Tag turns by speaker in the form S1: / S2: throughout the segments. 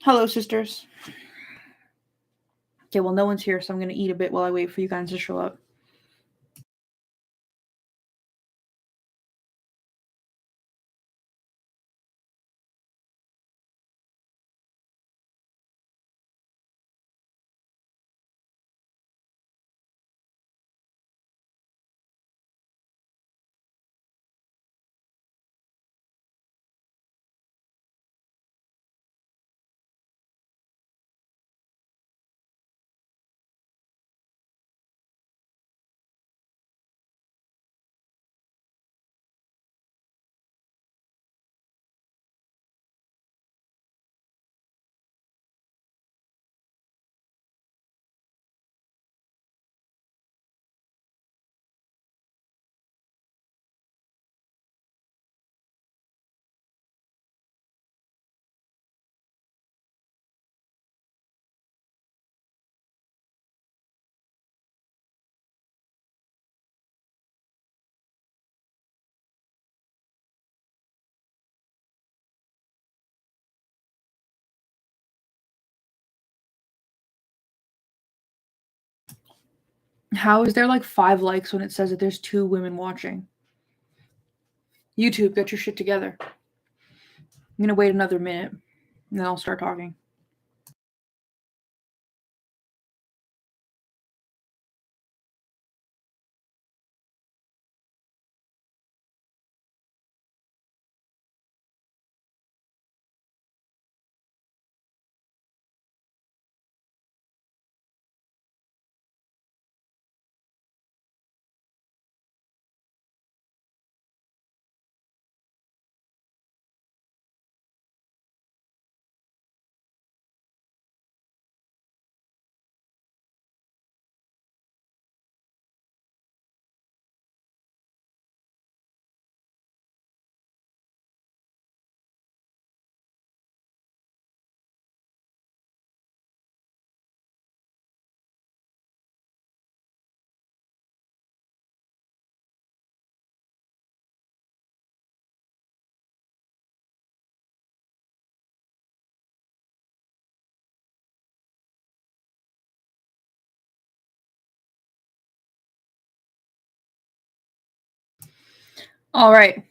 S1: Hello, sisters. Okay, well, no one's here, so I'm going to eat a bit while I wait for you guys to show up. How is there like 5 likes when it says that there's 2 women watching? YouTube, get your shit together. I'm going to wait another minute, and then I'll start talking. All right.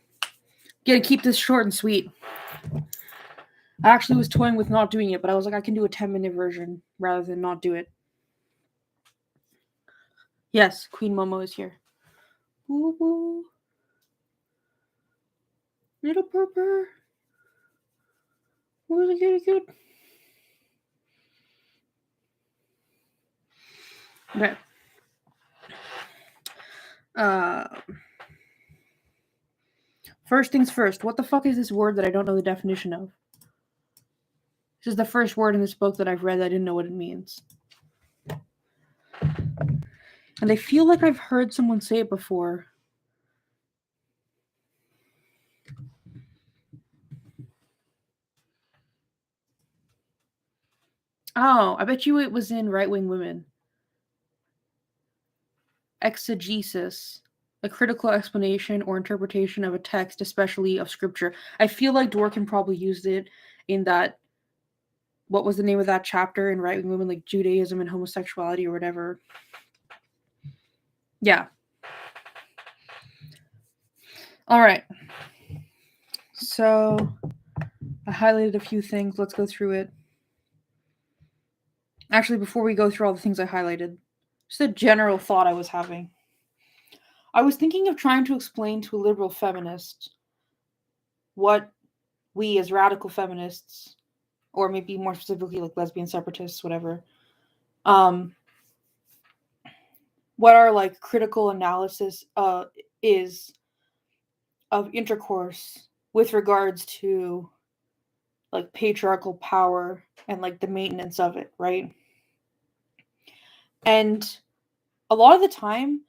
S1: Gonna keep this short and sweet. I actually was toying with not doing it, but I was like, I can do a 10-minute version rather than not do it. Yes, Queen Momo is here. Woo woo. Little purr. Really good. Okay. First things first. What the fuck is this word that I don't know the definition of? This is the first word in this book that I've read that I didn't know what it means. And I feel like I've heard someone say it before. Oh, I bet you it was in Right Wing Women. Exegesis, a critical explanation or interpretation of a text, especially of scripture. I feel like Dworkin probably used it in that. What was the name of that chapter in Right Wing Women, like Judaism and homosexuality or whatever? Yeah. All right. So I highlighted a few things. Let's go through it. Actually, before we go through all the things I highlighted, just a general thought I was having. I was thinking of trying to explain to a liberal feminist what we as radical feminists, or maybe more specifically like lesbian separatists, whatever, what our like critical analysis is of intercourse with regards to like patriarchal power and like the maintenance of it, right? And a lot of the time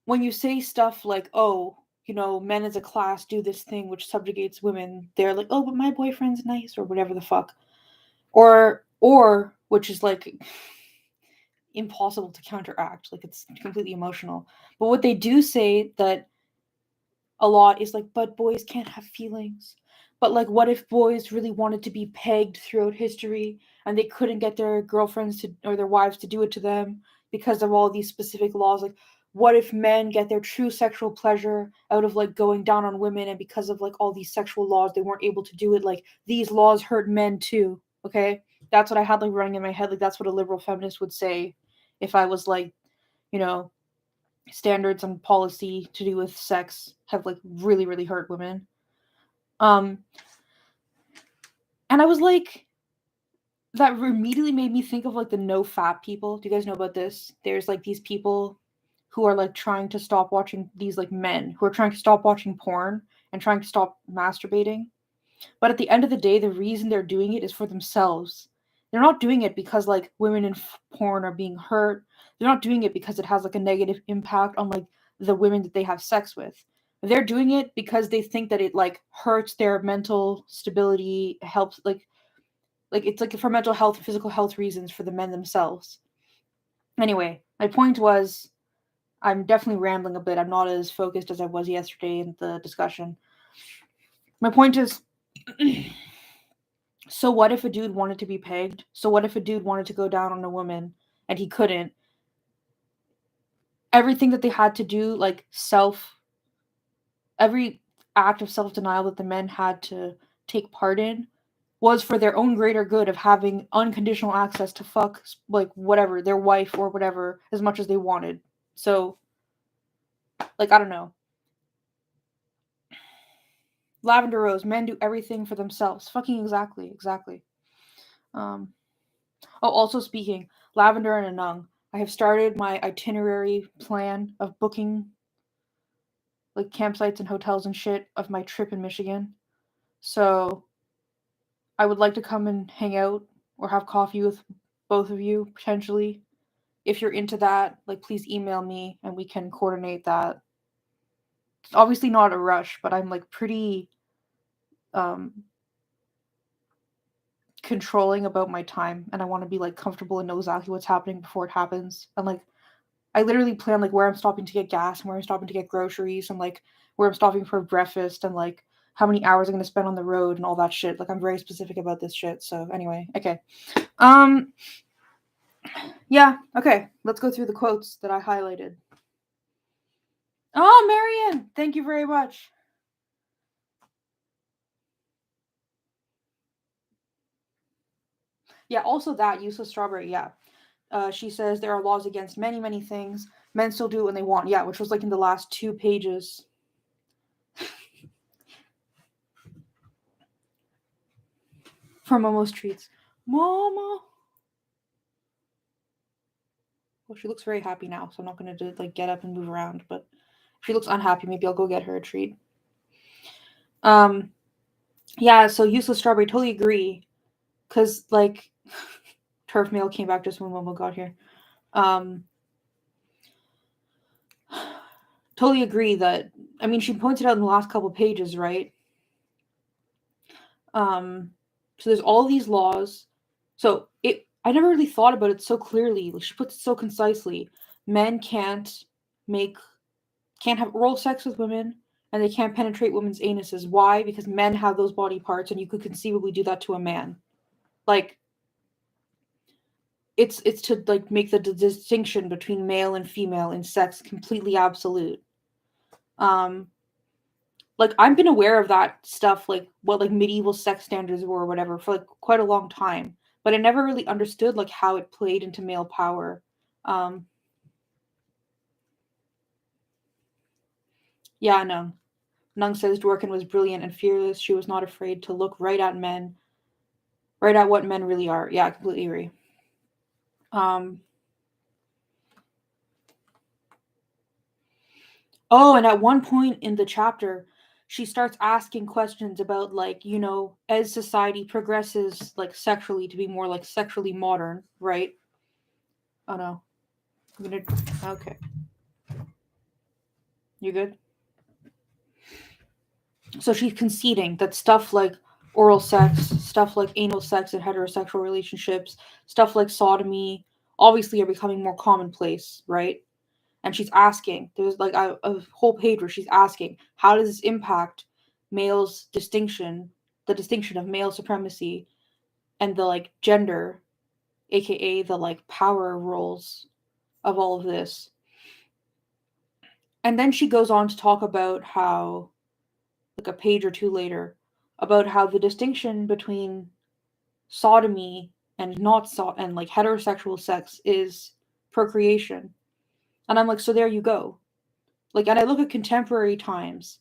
S1: when you say stuff like, oh, you know, men as a class do this thing which subjugates women, they're like, oh, but my boyfriend's nice, or whatever the fuck. Or which is like impossible to counteract, like it's completely emotional. But what they do say that a lot is like, but boys can't have feelings. But like, what if boys really wanted to be pegged throughout history and they couldn't get their girlfriends to or their wives to do it to them because of all these specific laws? Like, what if men get their true sexual pleasure out of like going down on women, and because of like all these sexual laws they weren't able to do it? Like, these laws hurt men too. Okay, that's what I had like running in my head. Like, that's what a liberal feminist would say if I was like, you know, standards and policy to do with sex have like really really hurt women. um and I was like, that immediately made me think of like the no fap people. Do you guys know about this? There's like these people who are like trying to stop watching, these like men who are trying to stop watching porn and trying to stop masturbating. But at the end of the day, the reason they're doing it is for themselves. They're not doing it because like women in porn are being hurt. They're not doing it because it has like a negative impact on like the women that they have sex with. They're doing it because they think that it like hurts their mental stability, helps like it's like for mental health, physical health reasons for the men themselves. Anyway, my point was, I'm definitely rambling a bit. I'm not as focused as I was yesterday in the discussion. My point is, so what if a dude wanted to be pegged? So what if a dude wanted to go down on a woman and he couldn't? Everything that they had to do, like every act of self denial that the men had to take part in was for their own greater good of having unconditional access to fuck like whatever their wife or whatever as much as they wanted. So like, I don't know. Lavender Rose, men do everything for themselves. Fucking exactly. Um also speaking, Lavender and Anung, I have started my itinerary plan of booking like campsites and hotels and shit of my trip in Michigan. So I would like to come and hang out or have coffee with both of you potentially. If you're into that, like please email me and we can coordinate that. It's obviously not a rush, but I'm like pretty um controlling about my time, and I want to be like comfortable and know exactly what's happening before it happens. And like I literally plan like where I'm stopping to get gas and where I'm stopping to get groceries and like where I'm stopping for breakfast and like how many hours I'm going to spend on the road and all that shit. Like I'm very specific about this shit. So anyway, okay. Um yeah, okay. Let's go through the quotes that I highlighted. Oh, Marion, thank you very much. Yeah, also that useless strawberry, yeah. She says there are laws against many, many things. Men still do it when they want. Yeah, which was like in the last 2 pages. From Momo's Treats. Momo. Well, she looks very happy now, so I'm not gonna like get up and move around. But if she looks unhappy, maybe I'll go get her a treat. Um, yeah. So useless strawberry, totally agree. Cause like, turf mail came back just when Momo got here. Um, totally agree that. I mean, she pointed out in the last couple pages, right? Um, so there's all these laws. So it, I never really thought about it so clearly. Like she puts it so concisely. Men make can't have oral sex with women, and they can't penetrate women's anuses. Why? Because men have those body parts, and you could conceivably do that to a man. Like it's to like make the distinction between male and female in sex completely absolute. Um, like I've been aware of that stuff, like what like medieval sex standards were or whatever for like quite a long time, but I never really understood like how it played into male power. Um, yeah, no. Nung says Dworkin was brilliant and fearless. She was not afraid to look right at men, right at what men really are. Yeah, I completely agree. Um, oh, and at one point in the chapter, she starts asking questions about like, as society progresses like sexually to be more like sexually modern, right? Oh no. I'm gonna okay. You good? So she's conceding that stuff like oral sex, stuff like anal sex in heterosexual relationships, stuff like sodomy, obviously are becoming more commonplace, right? And she's asking, there's like a whole page where she's asking, how does this impact males' distinction the distinction of male supremacy and the like gender, aka the like power roles of all of this. And then she goes on to talk about how, like a page or two later, about how the distinction between sodomy and not and like heterosexual sex is procreation. And I'm like, so there you go. Like, and I look at contemporary times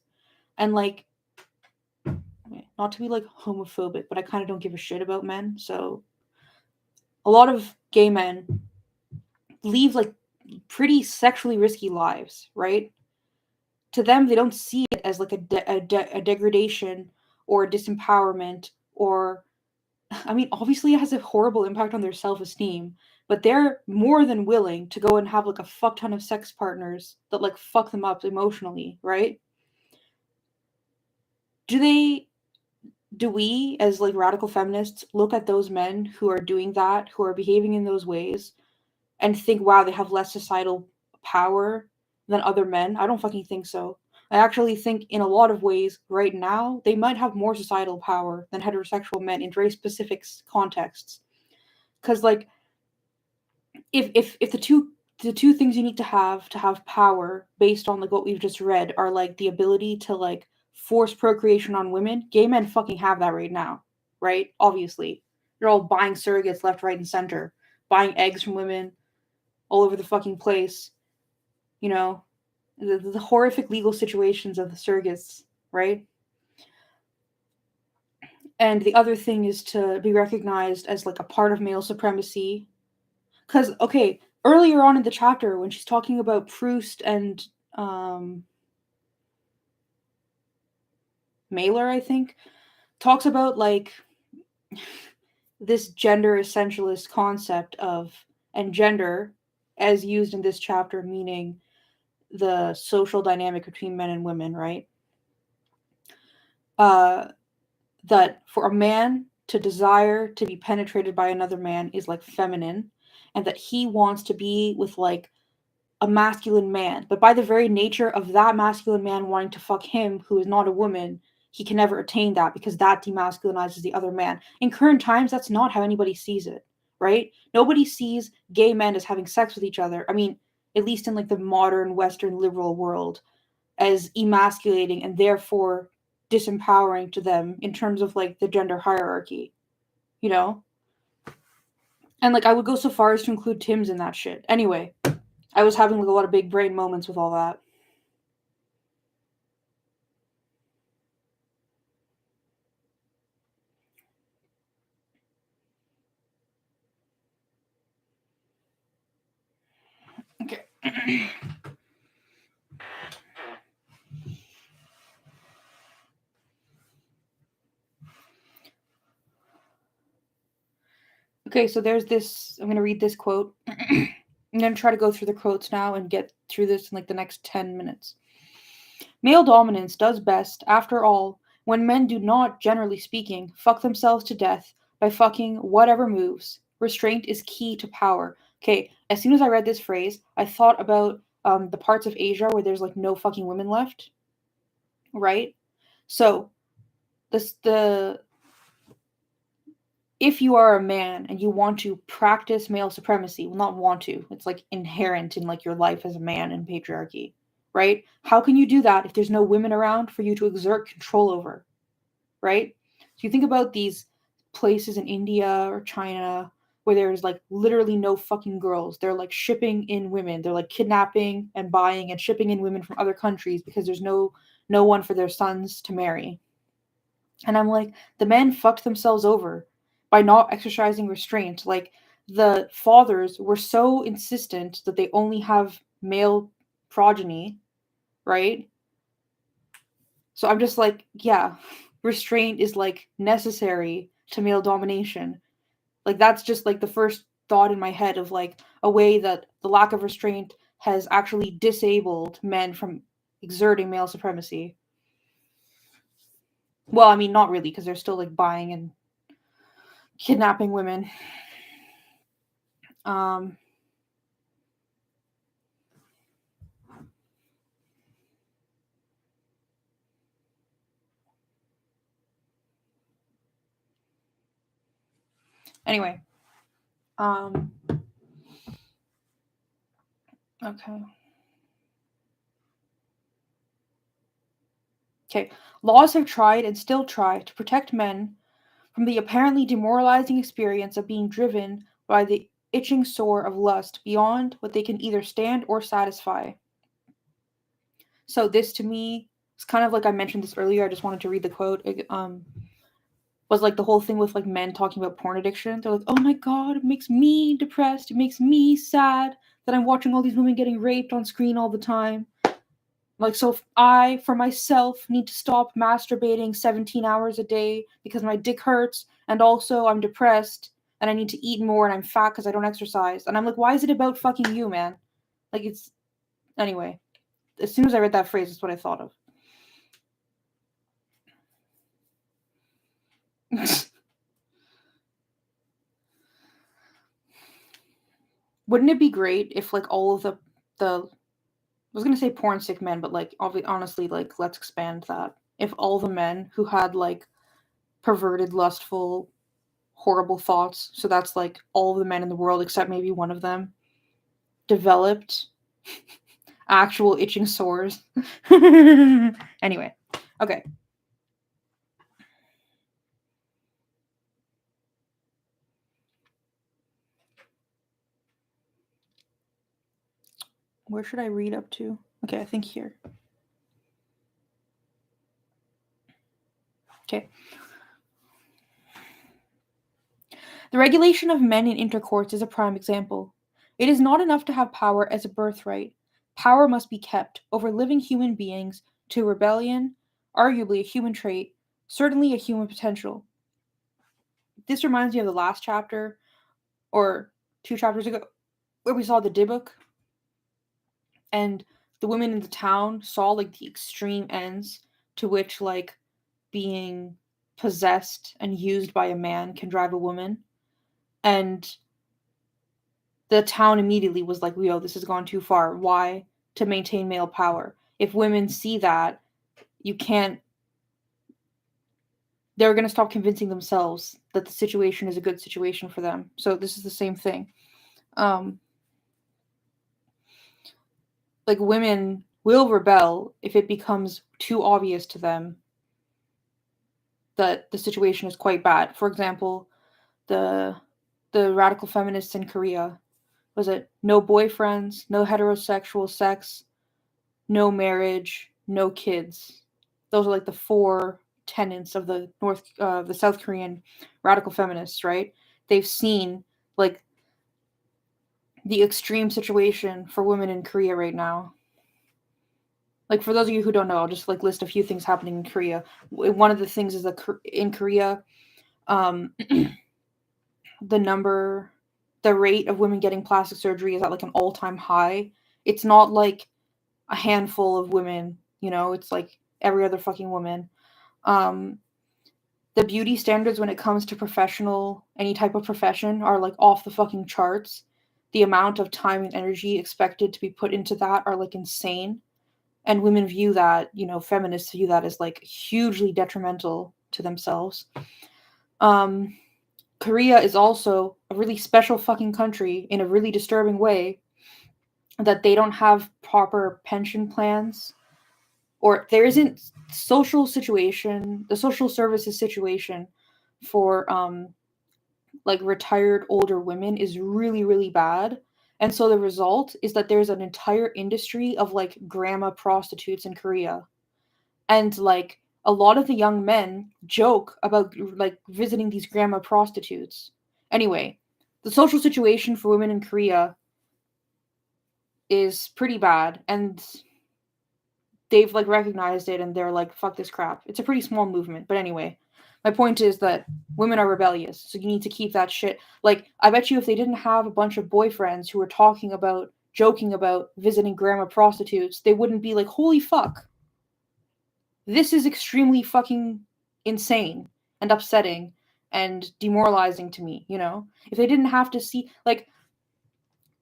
S1: and like, not to be like homophobic, but I kind of don't give a shit about men. So a lot of gay men leave like pretty sexually risky lives, right? To them, they don't see it as like a degradation or a disempowerment or, I mean, obviously it has a horrible impact on their self-esteem, but they're more than willing to go and have like a fuck ton of sex partners that like fuck them up emotionally, right? Do they do we as like radical feminists look at those men who are doing that, who are behaving in those ways and think, wow, they have less societal power than other men? I don't fucking think so. I actually think in a lot of ways right now they might have more societal power than heterosexual men in very specific contexts. Cuz like if the two things you need to have power based on like what we've just read are like the ability to like force procreation on women, gay men fucking have that right now, right? Obviously, they're all buying surrogates left, right, and center, buying eggs from women all over the fucking place. You know, the horrific legal situations of the surrogates, right? And the other thing is to be recognized as like a part of male supremacy. Because, okay, earlier on in the chapter, when she's talking about Proust and um, Mailer, I think, talks about like this gender essentialist concept of, and gender as used in this chapter, meaning the social dynamic between men and women, right? Uh, that for a man to desire to be penetrated by another man is like feminine, and that he wants to be with like a masculine man, but by the very nature of that masculine man wanting to fuck him, who is not a woman, he can never attain that because that demasculinizes the other man. In current times, that's not how anybody sees it, right? Nobody sees gay men as having sex with each other. I mean, at least in like the modern Western liberal world, as emasculating and therefore disempowering to them in terms of like the gender hierarchy, you know? And like I would go so far as to include Tim's in that shit. Anyway, I was having like a lot of big brain moments with all that. Okay. Okay, so there's this. I'm going to read this quote. I'm going to try to go through the quotes now and get through this in like the next 10 minutes. Male dominance does best, after all, when men do not, generally speaking, fuck themselves to death by fucking whatever moves. Restraint is key to power. Okay, as soon as I read this phrase, I thought about the parts of Asia where there's like no fucking women left, right? So, the if you are a man and you want to practice male supremacy, well, not want to, it's like inherent in like your life as a man in patriarchy, right? How can you do that if there's no women around for you to exert control over, right? So you think about these places in India or China where there's like literally no fucking girls. They're like shipping in women. They're like kidnapping and buying and shipping in women from other countries because there's no one for their sons to marry. And I'm like, the men fucked themselves over by not exercising restraint. Like, the fathers were so insistent that they only have male progeny, right? So I'm just like, yeah, restraint is like necessary to male domination. Like, that's just like the first thought in my head of like a way that the lack of restraint has actually disabled men from exerting male supremacy. Well, I mean, not really, because they're still like buying and kidnapping women. Um, Anyway. Okay. Okay. Laws have tried and still try to protect men from the apparently demoralizing experience of being driven by the itching sore of lust beyond what they can either stand or satisfy. So this to me is kind of like I mentioned this earlier. I just wanted to read the quote. Was like the whole thing with like men talking about porn addiction. They're like, "Oh my god, it makes me depressed. It makes me sad that I'm watching all these women getting raped on screen all the time." Like, so if I, for myself, need to stop masturbating 17 hours a day because my dick hurts, and also I'm depressed, and I need to eat more, and I'm fat because I don't exercise. And I'm like, why is it about fucking you, man? Like, it's. Anyway, as soon as I read that phrase, that's what I thought of. Wouldn't it be great if, like, all of the. I was gonna say porn sick men, but, like, honestly, like, let's expand that. If all the men who had, like, perverted, lustful, horrible thoughts, so that's like all of the men in the world except maybe one of them, developed actual itching sores. Anyway, okay. Where should I read up to? Okay, I think here. Okay. The regulation of men in intercourse is a prime example. It is not enough to have power as a birthright. Power must be kept over living human beings to rebellion, arguably a human trait, certainly a human potential. This reminds me of the last chapter, or 2 chapters ago, where we saw the Dybbuk, and the women in the town saw like the extreme ends to which like being possessed and used by a man can drive a woman, and the town immediately was like, yo, this has gone too far. Why? To maintain male power. If women see that, you can't, they're going to stop convincing themselves that the situation is a good situation for them. So this is the same thing. Like, women will rebel if it becomes too obvious to them that the situation is quite bad. For example, the radical feminists in Korea, was it no boyfriends, no heterosexual sex, no marriage, no kids. Those are like the 4 tenets of the South Korean radical feminists, right? They've seen like the extreme situation for women in Korea right now. Like, for those of you who don't know, I'll just like list a few things happening in Korea. One of the things is that in Korea, the rate of women getting plastic surgery is at like an all-time high. It's not like a handful of women, it's like every other fucking woman. The beauty standards when it comes to any type of profession are like off the fucking charts. The amount of time and energy expected to be put into that are like insane. And women view that, feminists view that as like hugely detrimental to themselves. Korea is also a really special fucking country in a really disturbing way, that they don't have proper pension plans, or there isn't the social services situation for like retired older women is really, really bad. And so the result is that there's an entire industry of like grandma prostitutes in Korea. And like a lot of the young men joke about like visiting these grandma prostitutes. Anyway, the social situation for women in Korea is pretty bad, and they've like recognized it, and they're like, fuck this crap. It's a pretty small movement, but anyway, my point is that women are rebellious, so you need to keep that shit. Like, I bet you if they didn't have a bunch of boyfriends who were joking about visiting grandma prostitutes, they wouldn't be like, holy fuck, this is extremely fucking insane and upsetting and demoralizing to me, if they didn't have to see, like,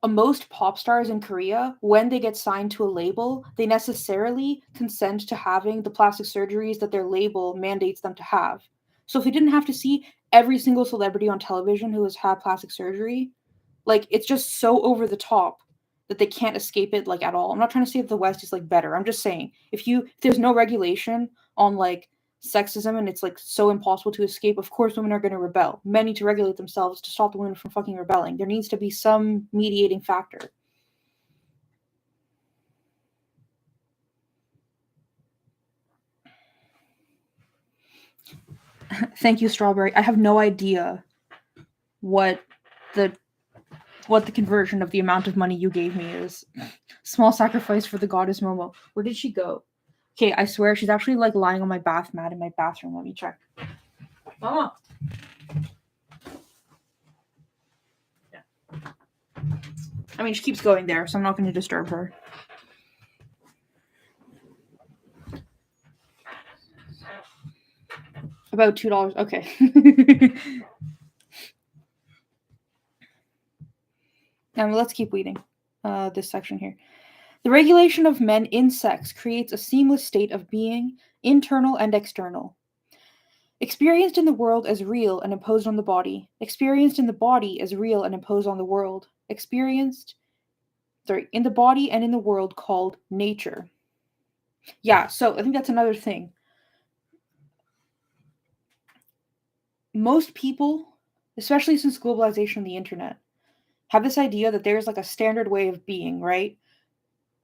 S1: most pop stars in Korea, when they get signed to a label, they necessarily consent to having the plastic surgeries that their label mandates them to have. So if they didn't have to see every single celebrity on television who has had plastic surgery, like, it's just so over the top that they can't escape it, like, at all. I'm not trying to say that the West is, like, better. I'm just saying, if there's no regulation on, like, sexism and it's, like, so impossible to escape, of course women are going to rebel. Men need to regulate themselves to stop the women from fucking rebelling. There needs to be some mediating factor. Thank you, Strawberry. I have no idea what the conversion of the amount of money you gave me is. Small sacrifice for the goddess Momo. Where did she go? Okay, I swear she's actually like lying on my bath mat in my bathroom. Let me check. Mama. Yeah. I mean, she keeps going there, so I'm not going to disturb her. About $2. Okay. Now let's keep reading this section here. The regulation of men in sex creates a seamless state of being, internal and external. Experienced in the world as real and imposed on the body. Experienced in the body as real and imposed on the world. Experienced in the body and in the world called nature. Yeah, so I think that's another thing. Most people, especially since globalization and the internet, have this idea that there's like a standard way of being, right?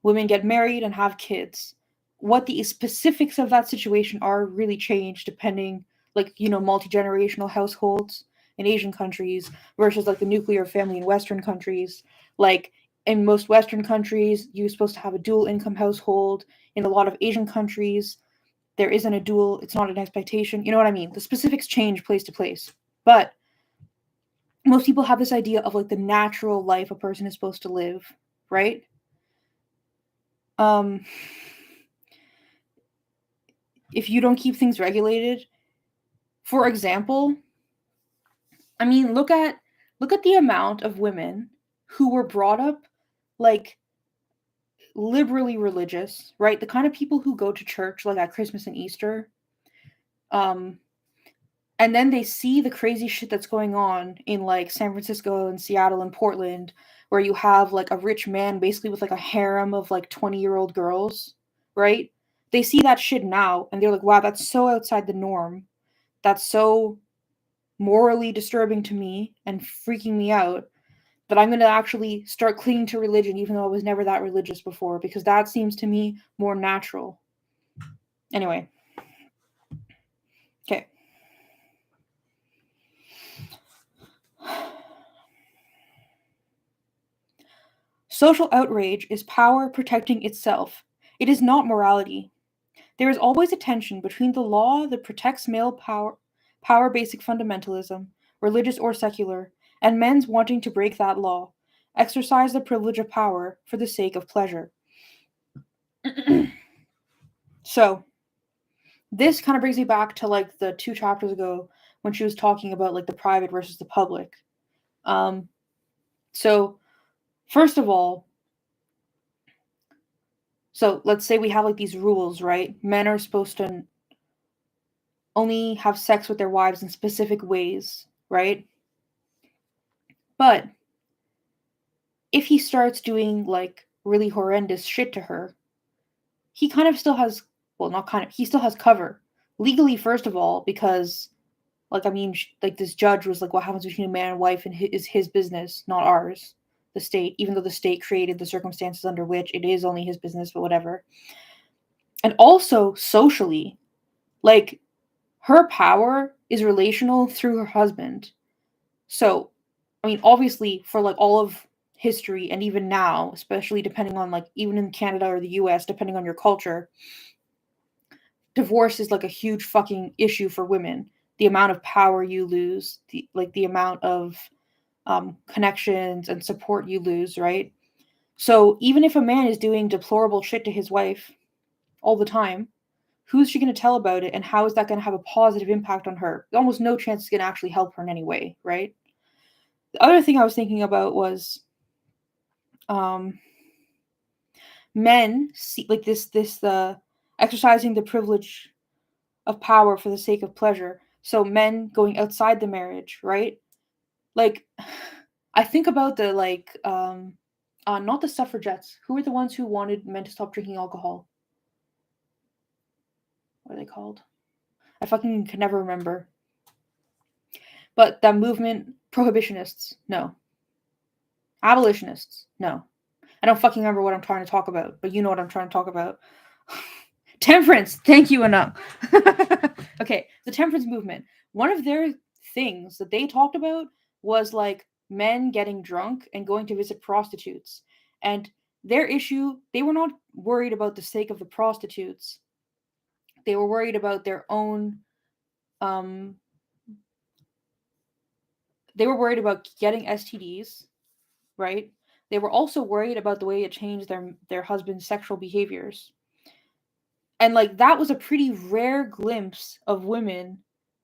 S1: Women get married and have kids. What the specifics of that situation are really change depending, like, you know, multi-generational households in Asian countries versus like the nuclear family in Western countries. Like, in most Western countries, you're supposed to have a dual income household. In a lot of Asian countries, there isn't a dual, it's not an expectation. You know what I mean? The specifics change place to place. But most people have this idea of like the natural life a person is supposed to live, right? If you don't keep things regulated, for example, I mean, look at the amount of women who were brought up like liberally religious, right? The kind of people who go to church like at Christmas and Easter. And then they see the crazy shit that's going on in like San Francisco and Seattle and Portland, where you have like a rich man basically with like a harem of like 20-year-old girls, right? They see that shit now and they're like, wow, that's so outside the norm. That's so morally disturbing to me and freaking me out that I'm going to actually start clinging to religion even though I was never that religious before, because that seems to me more natural. Anyway. Okay. Social outrage is power protecting itself. It is not morality. There is always a tension between the law that protects male power basic fundamentalism, religious or secular, and men's wanting to break that law, exercise the privilege of power for the sake of pleasure. So, this kind of brings me back to like the 2 chapters ago when she was talking about like the private versus the public. So first of all, so let's say we have like these rules, right? Men are supposed to only have sex with their wives in specific ways, right? But if he starts doing like really horrendous shit to her, he kind of still has, well, not kind of, he still has cover. Legally, first of all, because, like, I mean, like, this judge was like, what happens between a man and wife is his business, not ours, the state, even though the state created the circumstances under which it is only his business, but whatever. And also, socially, like, her power is relational through her husband. So, I mean, obviously, for, like, all of history, and even now, especially depending on, like, even in Canada or the US, depending on your culture, divorce is like a huge fucking issue for women. The amount of power you lose, the amount of connections and support you lose, right? So even if a man is doing deplorable shit to his wife all the time, who's she going to tell about it, and how is that going to have a positive impact on her? Almost no chance it's going to actually help her in any way, right? The other thing I was thinking about was men see like this exercising the privilege of power for the sake of pleasure. So men going outside the marriage, right? Like, I think about the not the suffragettes. Who were the ones who wanted men to stop drinking alcohol? What are they called? I fucking can never remember. But that movement, prohibitionists, no. Abolitionists, no. I don't fucking remember what I'm trying to talk about, but you know what I'm trying to talk about. Temperance, thank you, enough. Okay, the temperance movement. One of their things that they talked about was like men getting drunk and going to visit prostitutes. And their issue, they were not worried about the sake of the prostitutes. They were worried about their own they were worried about getting STDs, right? They were also worried about the way it changed their husband's sexual behaviors. And like that was a pretty rare glimpse of women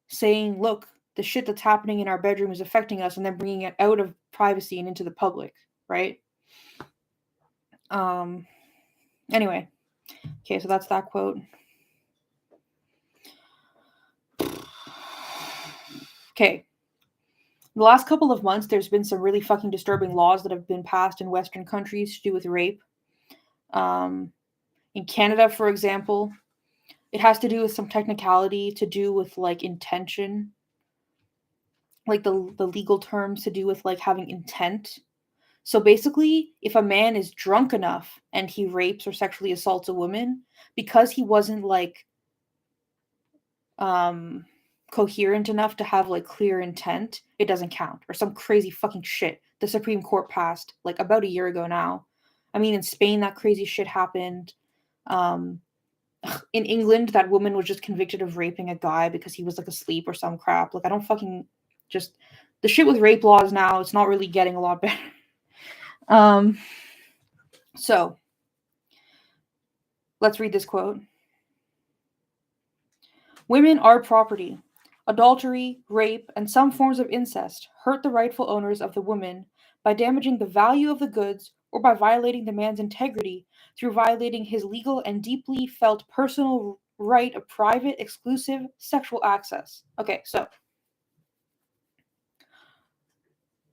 S1: saying, "Look, the shit that's happening in our bedroom is affecting us," and then bringing it out of privacy and into the public, right? Anyway, okay, so that's that quote. Okay. The last couple of months, there's been some really fucking disturbing laws that have been passed in Western countries to do with rape. In Canada, for example, it has to do with some technicality to do with like intention, like the legal terms to do with like having intent. So basically, if a man is drunk enough and he rapes or sexually assaults a woman, because he wasn't like coherent enough to have like clear intent, it doesn't count, or some crazy fucking shit the Supreme Court passed like about a year ago now. I mean, in Spain that crazy shit happened. In England, that woman was just convicted of raping a guy because he was like asleep or some crap. Like I don't fucking just the shit with rape laws now, it's not really getting a lot better. So let's read this quote. Women are property. Adultery, rape, and some forms of incest hurt the rightful owners of the woman by damaging the value of the goods or by violating the man's integrity through violating his legal and deeply felt personal right of private, exclusive sexual access. Okay, so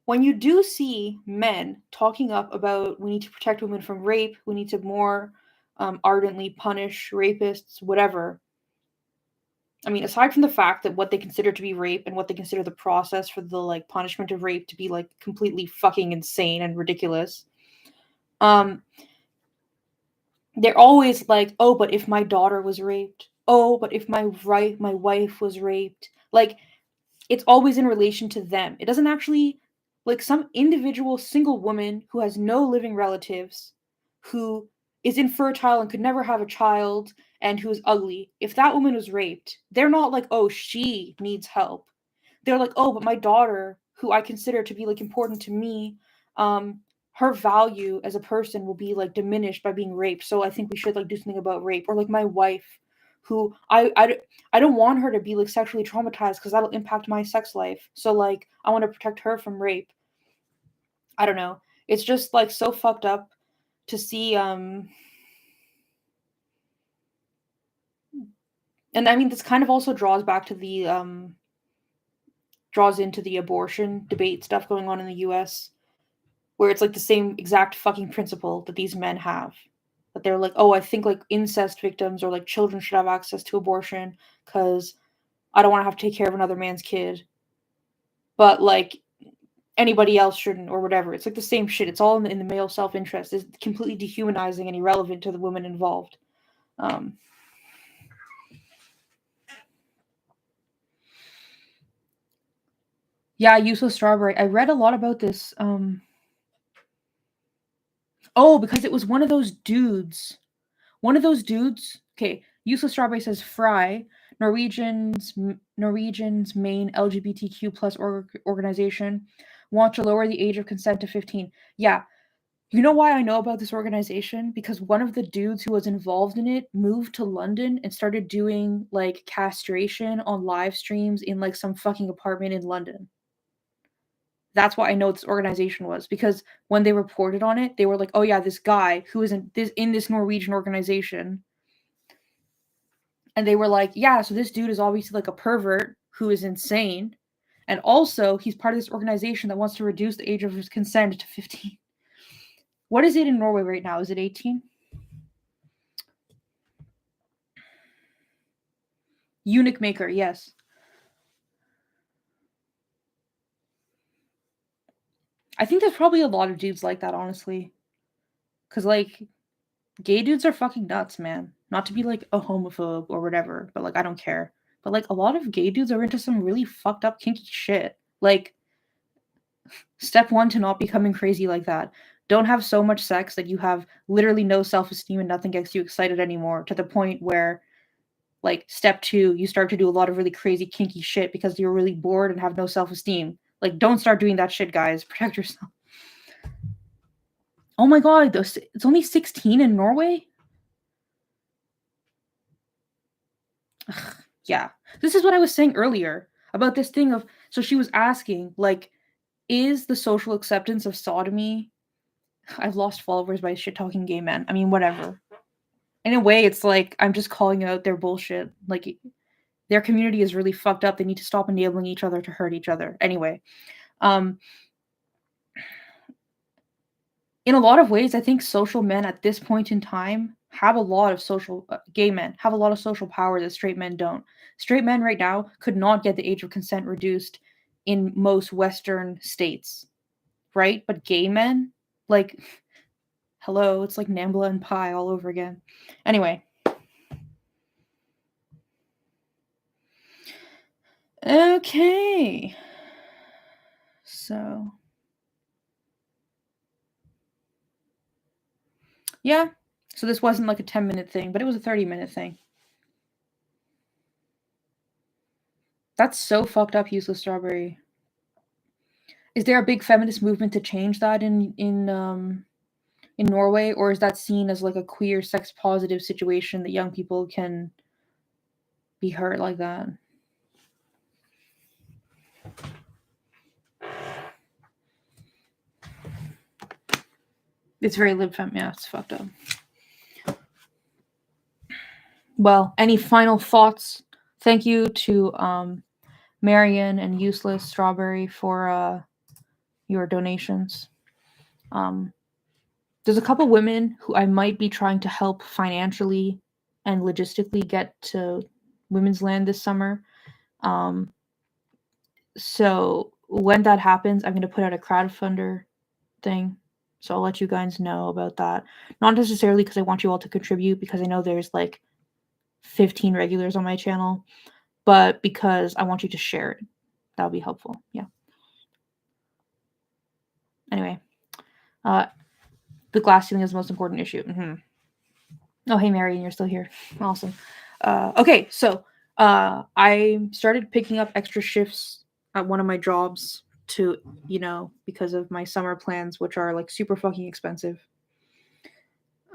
S1: when you do see men talking up about we need to protect women from rape, we need to more ardently punish rapists, whatever. I mean, aside from the fact that what they consider to be rape and what they consider the process for the like punishment of rape to be like completely fucking insane and ridiculous, they're always like, "Oh, but if my daughter was raped, oh, but if my wife was raped," like it's always in relation to them. It doesn't actually like some individual single woman who has no living relatives, who is infertile and could never have a child and who is ugly. If that woman was raped, they're not like, "Oh, she needs help." They're like, "Oh, but my daughter, who I consider to be like important to me, her value as a person will be like diminished by being raped. So I think we should like do something about rape." Or like my wife, who I don't want her to be like sexually traumatized because that'll impact my sex life. So like I want to protect her from rape. I don't know. It's just like so fucked up to see and I mean this kind of also draws back to the draws into the abortion debate stuff going on in the US, where it's like the same exact fucking principle that these men have. That they're like, "Oh, I think like incest victims or like children should have access to abortion because I don't want to have to take care of another man's kid." But like anybody else shouldn't or whatever. It's like the same shit. It's all in the male self-interest. It's completely dehumanizing and irrelevant to the women involved. Yeah, useless strawberry. I read a lot about this. Oh, because it was one of those dudes. One of those dudes. Okay, useless strawberry says Fry, Norwegian's main LGBTQ plus organization, want to lower the age of consent to 15. Yeah, you know why I know about this organization? Because one of the dudes who was involved in it moved to London and started doing like castration on live streams in like some fucking apartment in London. That's why I know this organization was, because when they reported on it, they were like, "Oh yeah, this guy who is in this Norwegian organization." And they were like, "Yeah, so this dude is obviously like a pervert who is insane. And also, he's part of this organization that wants to reduce the age of consent to 15. What is it in Norway right now? Is it 18? Eunuch maker, yes. I think there's probably a lot of dudes like that, honestly. Because, like, gay dudes are fucking nuts, man. Not to be, like, a homophobe or whatever, but, like, I don't care. But, like, a lot of gay dudes are into some really fucked up, kinky shit. Like, step one to not becoming crazy like that. Don't have so much sex that you have literally no self-esteem and nothing gets you excited anymore, to the point where, like, step two, you start to do a lot of really crazy, kinky shit because you're really bored and have no self-esteem. Like, don't start doing that shit, guys. Protect yourself. Oh my god, it's only 16 in Norway? Ugh, yeah. This is what I was saying earlier about this thing of, so she was asking, like, is the social acceptance of sodomy, I've lost followers by shit-talking gay men. I mean, whatever. In a way, it's like, I'm just calling out their bullshit. Like, their community is really fucked up. They need to stop enabling each other to hurt each other. Anyway, in a lot of ways, I think social men at this point in time have a lot of gay men have a lot of social power that straight men don't. Straight men right now could not get the age of consent reduced in most Western states, right? But gay men, like, hello, it's like Nambla and Pie all over again. Anyway. Okay. So. Yeah. So this wasn't like a 10-minute thing, but it was a 30-minute thing. That's so fucked up, Useless Strawberry. Is there a big feminist movement to change that in Norway, or is that seen as like a queer, sex positive situation that young people can be hurt like that? It's very lib fem. Yeah, it's fucked up. Well, any final thoughts? Thank you to Marion and Useless Strawberry for your donations. There's a couple women who I might be trying to help financially and logistically get to women's land this summer. So when that happens, I'm going to put out a crowdfunder thing. So I'll let you guys know about that. Not necessarily because I want you all to contribute, because I know there's like 15 regulars on my channel, but because I want you to share it. That would be helpful. Yeah. Anyway, the glass ceiling is the most important issue. Mm-hmm. Oh, hey, Marion, you're still here. Awesome. Okay, so I started picking up extra shifts at one of my jobs to, because of my summer plans, which are like super fucking expensive.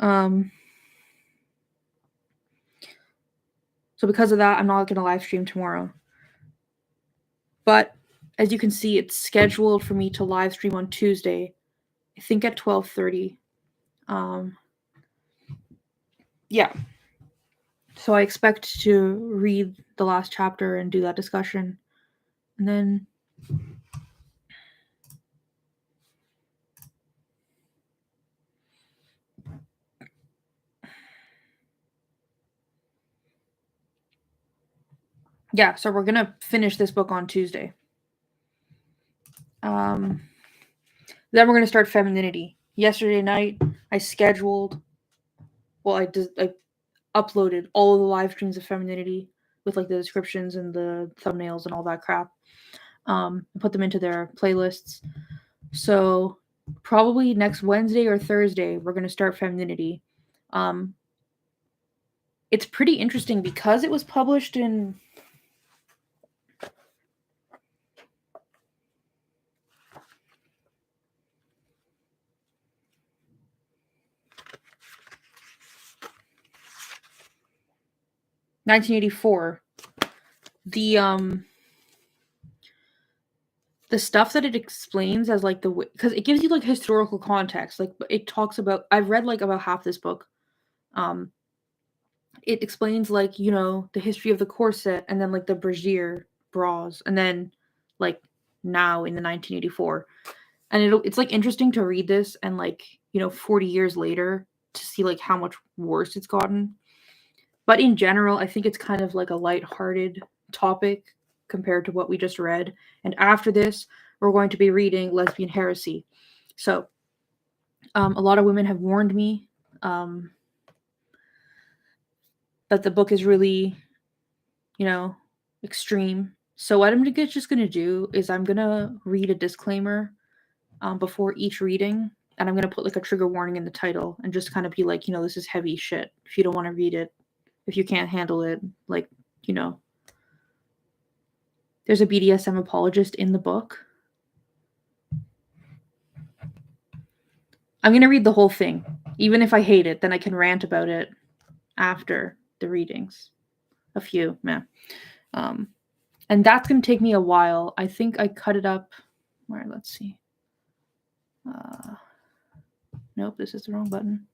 S1: So because of that, I'm not going to live stream tomorrow. But as you can see, it's scheduled for me to live stream on Tuesday, I think at 12:30. Yeah. So I expect to read the last chapter and do that discussion. And then yeah, so we're gonna finish this book on Tuesday. Then we're gonna start femininity. Yesterday night, I uploaded all of the live streams of femininity with like the descriptions and the thumbnails and all that crap. Put them into their playlists. So probably next Wednesday or Thursday, we're gonna start femininity. It's pretty interesting because it was published in (1984). The stuff that it explains as like because it gives you like historical context, like it talks about, I've read like about half this book. It explains like, the history of the corset and then like the brassiere, bras, and then like now in the 1984. And it's like interesting to read this and like, 40 years later to see like how much worse it's gotten. But in general, I think it's kind of like a lighthearted topic compared to what we just read. And after this, we're going to be reading Lesbian Heresy. So, a lot of women have warned me that the book is really, extreme. So what I'm just going to do is I'm going to read a disclaimer before each reading. And I'm going to put like a trigger warning in the title and just kind of be like, this is heavy shit. If you don't want to read it, if you can't handle it, like, there's a BDSM apologist in the book. I'm going to read the whole thing. Even if I hate it, then I can rant about it after the readings. A few, man. And that's going to take me a while. I think I cut it up. Where, let's see. Nope, this is the wrong button.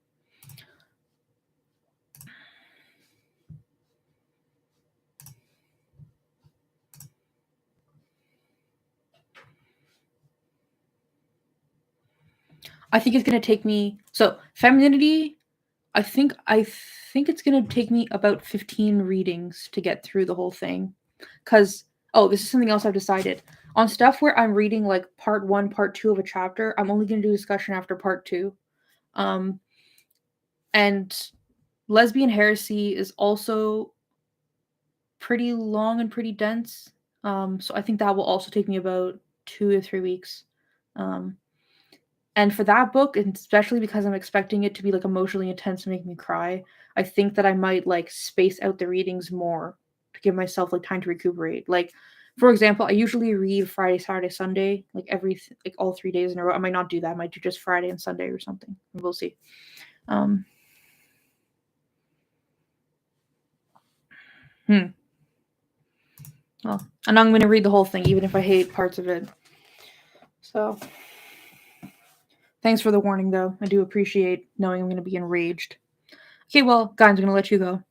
S1: I think it's going to take me, so femininity, I think it's going to take me about 15 readings to get through the whole thing. Because, this is something else I've decided. On stuff where I'm reading like part 1, part 2 of a chapter, I'm only going to do discussion after part 2. And Lesbian Heresy is also pretty long and pretty dense. So I think that will also take me about 2 to 3 weeks. And for that book, and especially because I'm expecting it to be like emotionally intense and make me cry, I think that I might like space out the readings more to give myself like time to recuperate. Like, for example, I usually read Friday, Saturday, Sunday, like all 3 days in a row. I might not do that. I might do just Friday and Sunday or something. We'll see. Well, and I'm going to read the whole thing, even if I hate parts of it. So, thanks for the warning, though. I do appreciate knowing I'm going to be enraged. Okay, well, guys, I'm going to let you go.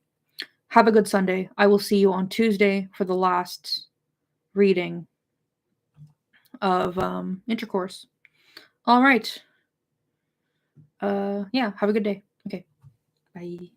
S1: Have a good Sunday. I will see you on Tuesday for the last reading of Intercourse. All right. Yeah, have a good day. Okay. Bye.